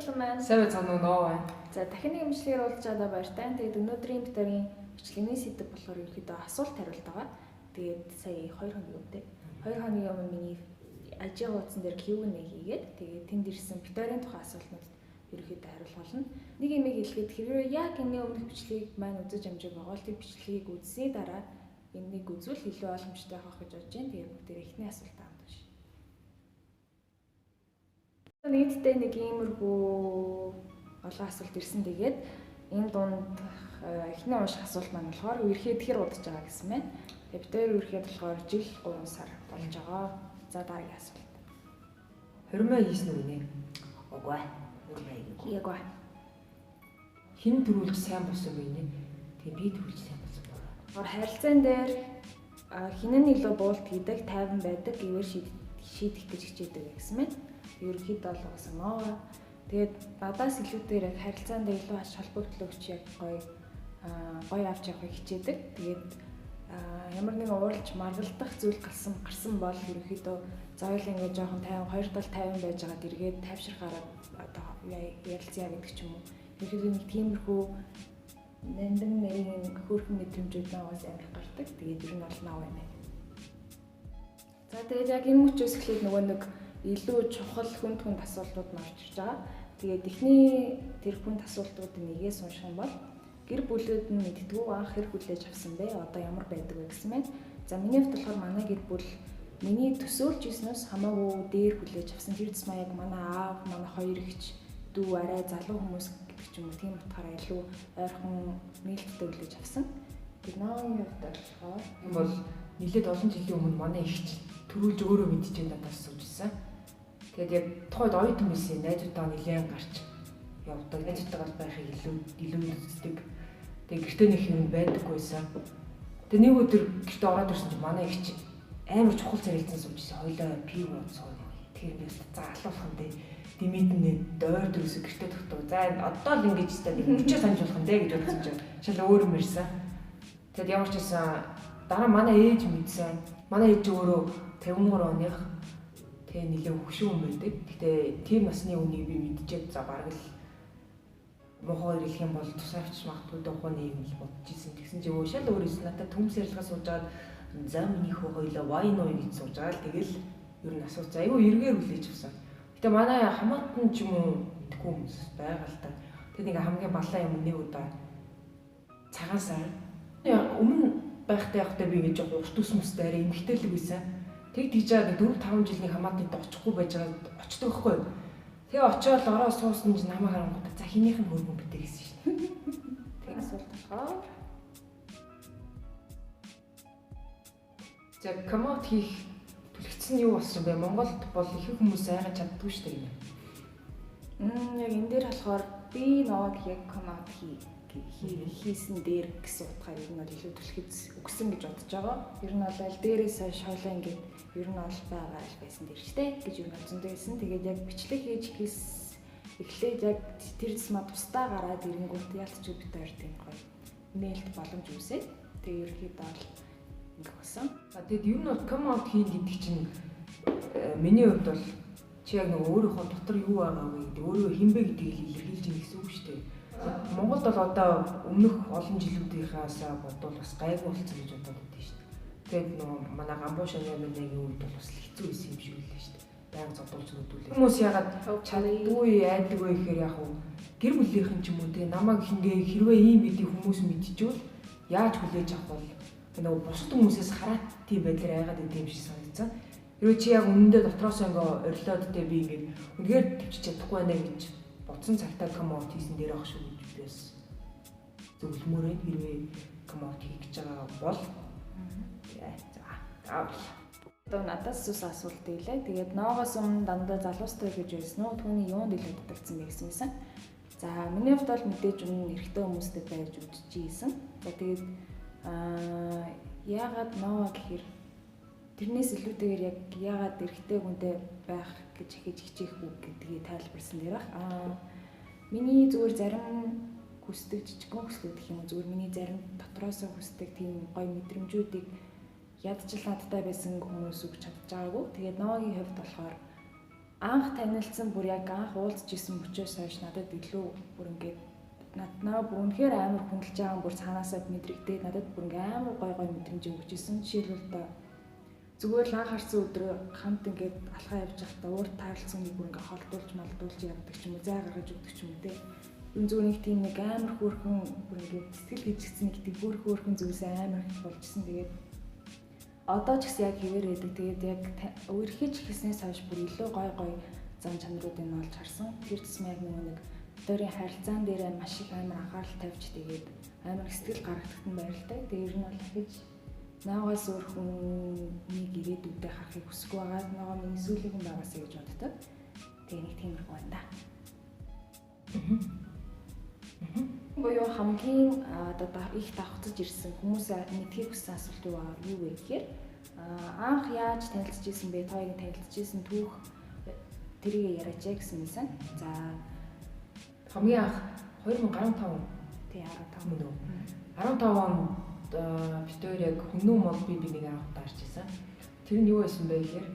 Баярлалаа маань. Сайн цаанаа ноо байна. За дахин нэг имжлэгээр уулзч чадаа баяртай. Тэгээд өнөөдрийн бидрийн бичлэгийн сэдэв болохоор ерөөхдөө асуулт хариулт байгаа. Тэгээд сая 2 хоногийн өмнө 2 хоногийн өмнө миний ажиг хуудсан дээр Q&A хийгээд тэгээд тэнд ирсэн бидрийн тухай асуултууд ерөөхдөө хариулгуулна. Нэг имийг хэлэхэд хэрвээ яг энэ өмнөх бичлэгийг маань үзэж амжиг байгаа бол тэр бичлэгийг үзсний дараа энийг үзвэл илүү ойлгомжтой байх гэж бодож байна. Тэгээд бүгд эхний асуултаа хамт уншъя. Нийтдээ нэг иймэрхүү олон асуулт ирсэн. Тэгээд энэ дунд эхний унших асуулт маань болохоор үерхэд хэр удаж байгаа гэсэн байна. Тэгээд бид хоёр үерхэд болохоор жил 3 сар болж байгаа. За дараагийн асуулт. Хормоо хийсэн үү нэ? Үгүй. Яггүй. Хин төрүүлж сайн болсон бэ нэ? Тэгээ би төрүүлж сайн болсон байна. Харилцаан дээр хинэн илүү буулт хийдэг, тайван байдаг, гэвэр шийдэх гэж хичээдэг гэсэн мэт. Ерөнхийдөө бол угаасаа ноо. Тэгээд надаас илүүгээр яг харилцаанд илүү ач холбогдол өгч яг гоё авч явахыг хичээдэг. Тэгээд ямар нэгэн ууралж маргалдах зүйл гарсан бол ерөнхийдөө зоёл ингээд жоохон тайван, хоёр тал тайван байж байгаад эргээд тайвширхаараа одоо ярилцъя гэдэг ч юм уу. Ерөнхийдөө нэг тиймэрхүү нандин нэрийн хөөрхөн мэдрэмжүүд наагаас амих гардаг. Тэгээд ер нь бол наа байна. За тэгээд яг энэ мөчөөс эхлээд нөгөө нэг илүү чухал хүнд асуултууд марч ирж байгаа. Тэгээд эхний тэр хүнд асуултуудын нэгээс унших юм бол гэр бүлүүд нь мэдтгүү анх хэр хүлээж авсан бэ? Одоо ямар байдаг вэ гэсэн мэт. За миний хувьд болохоор манай гэр бүл миний төсөөлж ирснээс хамаагүй дээр хүлээж авсан. Тэр тусмаа яг манай аав, манай хоёр эгч, дүү, арай залуу хүмүүс гэдэг ч юм уу тийм утгаараа илүү ойрхон нээлттэй хүлээж авсан. Тэгээд ноёны хувьд болохоор юм бол нэлээд олон жилийн өмнө манай ихч төрүүлж өөрөө мэдчихээн надаас суужсэн. Тэгээд яг тухайд оюутан байсан найзуудаа нэлээд гарч явдаг. Найзуудтайгаа байхыг илүү үздэг. Тэгээд гэртээ нэг юм байдаггүйсэн. Тэгээд нэг өдөр гэртээ ороод ирсэн чинь манай ихч амар чухал зэрэлцэн суужсэн. Хоёлоо пив ууцсан. Тэгэхээр би заалуулах юм дээ. Димитний дойр дөрөсө гэртээ тогтов. За одоо л ингэж өстой нэг өчөө санаж болох юм дээ гэж бодсон чинь шал өөр юм ирсэн. Тэгэд ямар ч байсан дараа манай ээж мэдсэн. Манай ээж өөрөө 53 оных тэгээ нэлээд хөвшин хүн байдаг. Гэтэ тийм насны үнийг би мэдчихээд за бараг л мохоор ирэх юм бол тусаарч магадгүй дохооны юм л бодож исэн. Тэгсэн чинь шал өөр юм надад төмс ярилцгаа суужгаад за миний хөө хоёлоо вайн уу гэж суужгаад тэгэл ер нь асууц. Айгүй эргээр хүлээж авсан. Гэтэ манай хамаатан ч юм уу мэдгүй хүмүүс байгаа л та. Тэгээ нэг хамгийн балаа юм нэг удаа цагаан сар өмнө байхдаа явахдаа би ингэж урт ус мөстэй арай эмхтэлэг байсан. Тэг тийжээ 4-5 жилийн хамаатанд очихгүй байж байгаа очдог байхгүй. Тэгээ очиод ороо суусан чинь намайг харангуйта за хинийх нь хөргөн битээ гэсэн шин. тэг асуулт болохоор за коммент хийх түлхэгдсэн юу болсон бэ? Монголд бол их хүмүүс айгаж чаддгүй шүү дээ. яг энэ дээр болохоор би ноог яг коммент хийсэн дээр гэсэн утгаар ер нь бол илүү түлхэц өгсөн гэж бодож байгаа. Ер нь бол аль дээрээс шоолоо ингээд ер нь бол байгаа аль байсан дээр штэ гэж ер нь зөндөө хэлсэн. Тэгээд яг бичлэг хийж эхлээд яг тэр зэсмаа тустаа гараад ирэнгүүт ялцч бид хоёр тийм гоё нээлт боломж үүсээд тэгээд ерөөхдөө бол ингэ болсон. Тэгэд ер нь бол коммент хийн гэдэг чинь миний хувьд бол чи яг нэг өөрийнхөө дотор юу байгаа вэ гэдэг өөрөө хинбэ гэдгийг илэрхийлж ийн гэсэн үг шүү дээ. Монголд бол одоо өмнөх олон жилүүдийнхээс бодвол бас гайгүй болсон гэж бодоод байдаг шүү дээ. Тэгээд нөгөө манай гамбуу шаньяагийн үед бол бас хэцүү байсан юм шиг үлээ шүү дээ. Байнга зодуулж өгдүүлээ. Хүмүүс ягаад чаддгүй айдаг вэ гэхээр яг гэр бүлийнхэн ч юм уу те намайг хингээ хэрвээ ийм гэдэг хүмүүс мэдчихвэл яаж хүлээж авах бол нөгөө бусад хүмүүсээс хараат тийм байдлаар айгаад идэв юм шиг санагдсан. Хэрвээ чи яг үнэндээ дотроос ингээ орилоод те би ингээ үнэхээр төвчж чадахгүй байна гэж бодсон цагтаа коммент хийсэн дээр ах шүү гэж би бас зөвлөмөр хэрвээ коммент хийх гэж байгаа бол за одоо надаас зүс асуулт ийлээ. Тэгээд ноогоос өмнө дандаа залуустай гэж байсан уу? Түүний юунд илүү дутагдсан бэ гэсэн юмсан. За миний хувьд бол мэдээж үнэн эрэгтэй хүмүүстэй байж үзчихсэн. За тэгээд яагаад ноо гэхээр тэрнээс илүүтэйгээр яг яагаад эрэгтэй хүнтэй байх гэж хичээх үг гэдгийг тайлбарсан дээр баг. Миний зүгээр зарим хүсдэг жижигхэн хүслүүд гэх юм уу зүгээр миний зарим дотроосоо хүсдэг тийм гоё мэдрэмжүүдийг ядчил надтай байсан хүмүүс үг чадж байгаагүй. Тэгээд ногийн хувьд болохоор анх танилцсан бүр яг анх уулзж исэн мөчөөс хойш надад илүү бүр ингээд надаа бүр үнэхээр амар хүндэлж байгаа бүр цаанаасаа мэдрэгдээд надад бүр ингээд амар гой мэдрэмж өгч исэн. Жишээлбэл та зүгээр л анх харсан өдрөө хамт ингээд алхаа явж байхдаа уур таарлцсан нэг бүр ингээд холдуулж малдуулж явдаг ч юм уу, зай гаргаж өгдөг ч юм уу те. Үн зүгээр нэг тийм нэг амар хөөрхөн бүр ингээд сэтгэл хийжсэн нэг тийм хөөрхөн зүйлс амар их болжсэн. Тэгээд одоо ч гэсэн яг хэвээр байдаг. Тэгээд яг өөрхийж хийснээс хойш бүр илүү гой зам чанаруудыг нь олж харсан. Тэр тусмаа яг нэг өөрийн харилцаан дээр маш их амар анхаарал тавьж тэгээд амар сэтгэл гаргахад нь байралтай. Тэгээд ер нь бол хийж наагаас өөр хүнийг ирээдүйдээ харахыг хүсэхгүй байгаа. Ногоо миний сүүлийн хүн байгаасаа гэж боддог. Тэгээ нэг тиймэрхүү байна да. Боёо хамгийн одоо их давхцаж ирсэн хүмүүс мэдхийг хүссэн асуулт юу вэ гэхээр анх яаж танилцж ирсэн бэ? Тооёг танилцж ирсэн түүх тэрийг яриач гэсэн юмсан. За хамгийн анх 2015 тий 15 мөн үү? 15 онд бид хоёр яг хүннүү мод би нэг анх таарч ирсэн. Тэр нь юу байсан бэ гэхээр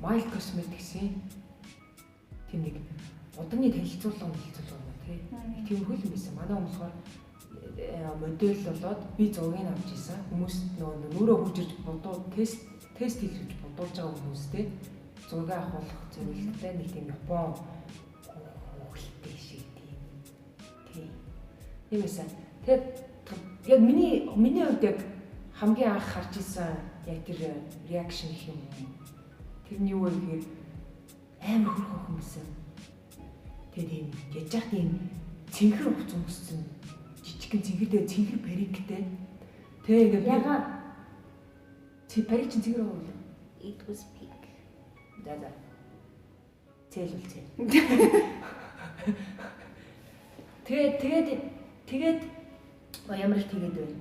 Mild Cosmetics-ийн тийм нэг удны танилцуулга тий. Тийм хөл байсан. Манай болохоор модель болоод би зургийг авч ирсэн. Хүмүүс нөөрөө хурж ирж бодоо тест хийж бодуулж байгаа хүмүүс тий. Зургийг авах зөвлөлттэй нэг тийм Япон хөлтэй шиг тийм. Тий. Тийм байсан. Тэгээд яг миний хувьд яг хамгийн анх харж ирсэн яг тэр реакшн гэх юм. Тэр нь юу вэ гэхээр амар хөрхөн хүмүүс. Тэгээд ийм яж яах тийм цэнхэр уц өмссөн жижигхэн цэнхэрдээ цэнхэр париктэй. Тэг ингээд яга парик чинь цэнхэр уу? It was pink. За. Цээлүүлцээ. Тэгээд ямар их тэгээд байна.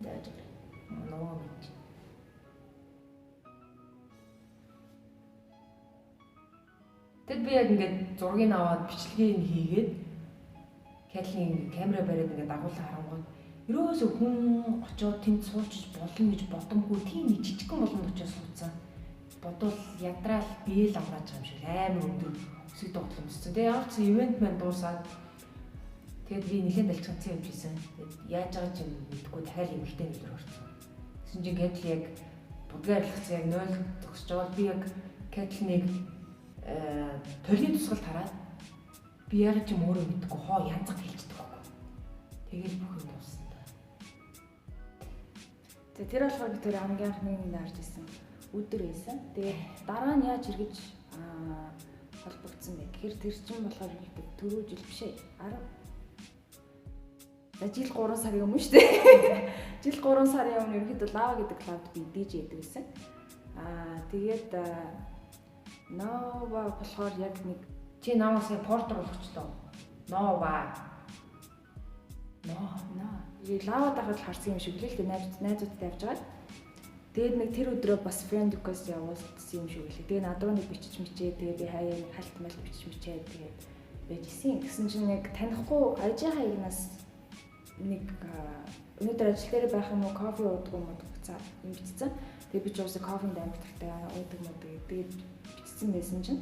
Дэж. Ноо мэд. Тэгэд би яг ингээд зургийг аваад бичлэгийг хийгээд Кэтлин камера бариад ингээд дагуулсан харангуй ерөөсөө хүн очоод тэнд суучиж болно гэж бодомгүй тийм нэг жижигхэн болгонд очиж суудсан. Бодвол ядраал биеэл амрааж байгаа юм шиг амар өндөр өсөг тоглоом өссөн. Тэгээ ямар ч ивент маань дуусаад тэгээд би нэлээд алчгацсан юм жисэн. Яаж байгаа ч юм мэдгүй дахиад эмхтэй нөлөөр орсон. Тэгсэн чинь Кэтл яг будгаар арилгацсан яг 0 зогсож байгаа би яг Кэтлнийг толны тусгалд хараад би яг ч юм өөрөө мэдгүй хоо янзаг хэлчихдэг байхгүй. Тэгэл бүх юм дууссан. Тэгээ тэр болохоор би тэр хамгийн анхны нэг харж ирсэн өдөр байсан. Тэгээд дараа нь яаж эргэж холбогдсон бэ гэхээр тэр чинь болохоор түрүү жил биш ээ. 10 жил 3 сарын өмнө шүү дээ. Жил 3 сарын өмнө ерөнхийдөө Lava гэдэг клубд би DJ хийдэг байсан. Тэгээд Nova болохоор яг нэг чи намаасаа портер болгочлоо. Nova. Lava дахад харсан юм шиг л дээ найзуудтай явж байгаа. Тэгээд нэг тэр өдрөө бас friend request явуулсан юм шиг үлээ. Тэгээд надад нэг бичиж мичээ. Тэгээд би хаяа нэг халт мал бичиж мичээ. Тэгээд байжсэн. Тэгсэн чинь яг танихгүй ажи хаягнаас нэг өнөөдөр ажил дээр байх юм уу, кофе уудаг юм уу за юм бичсэн. Тэгээд би ч уусаа кофенд амар талтай уудаг юм уу тэгээд бичсэн байсан чинь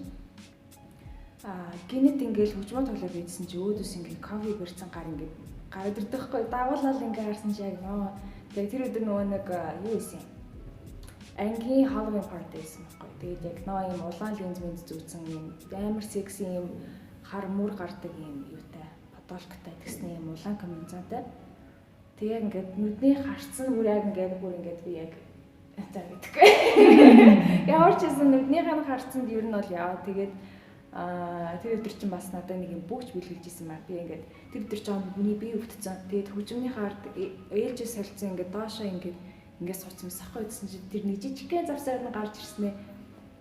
гинэт ингээл хөгжмөө тоглоод байжсэн чи өөдөөс ингээл кофе барьсан гар ингээд гар өдөрдөхгүй дагуулаад ингээд харсан чи яг нөө тэгээд тэр өдөр нөгөө нэг юу ийсэн ангийн Halloween party байсан байхгүй. Тэгээд яг нөө юм улаан линз минз зүүцэн юм амар секси юм хар мөр гардаг юм юутай подолктай тэгснэ юм улаан комбинезонтой. Тэгээд ингээд нүдний харцсан бүр яг ингээд би яг за гэдэггүй. Ямар ч юм нүднийхээ харцсанд ер нь бол яа тэгээд тэр өдөр чинь бас надад нэг юм бүгж бэлгэлж исэн маа. Би ингээд тэр өдөр чинь миний бие өвдсөн. Тэгээд хөгжмийнхаа ард ээлжээс солилцсон ингээд доошоо ингээд сууцсан мэсахгүй гэсэн чинь тэр нэг жижигхэн завсаар нь гарч ирснээр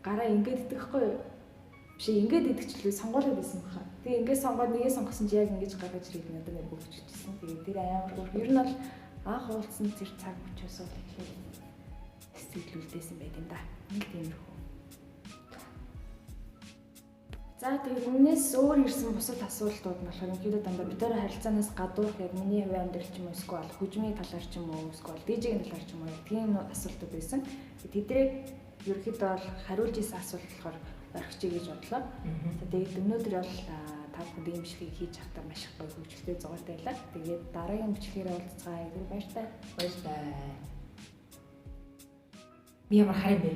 гараа ингээд идэхгүй юу? Биш ингээд идэгчлээ сонгоолоод байсан баха. Тэгээ ингээд сонгоод нэгээ сонгосон чи яг ингэж гаргаж ирээд надад нэг бүгж ирсэн. Тэгээ тэр амар гоо ер нь бол анх уулзсан тэр цаг мөчөөс бол ихлээр сэтгэлүүлдээсэн байт юм да. Нэг тиймэрхүү. За тэгээд өмнөөс өөр ирсэн бусад асуултууд нь болохоор ерөнхийдөө дандаа бид хоёр харилцаанаас гадуурх яг миний хувийн амьдрал ч юм уу эсвэл хөгжмийн талаар ч юм уу эсвэл DJ-ийн талаар ч юм уу тийм асуултууд байсан. Тэдрийг ерөнхийдөө бол хариулж исэн асуулт болохоор орхичих гэж бодлоо. За тэгээд өнөөдөр бол та бүхэнд ийм бичлэгийг хийж чадсан маш их гоё хөгжөлтэй зургаатай байлаа. Тэгээд дараагийн бичлэгээр уулзцаая. Баяр таа. Баяр таа. Би ямар харин бэ?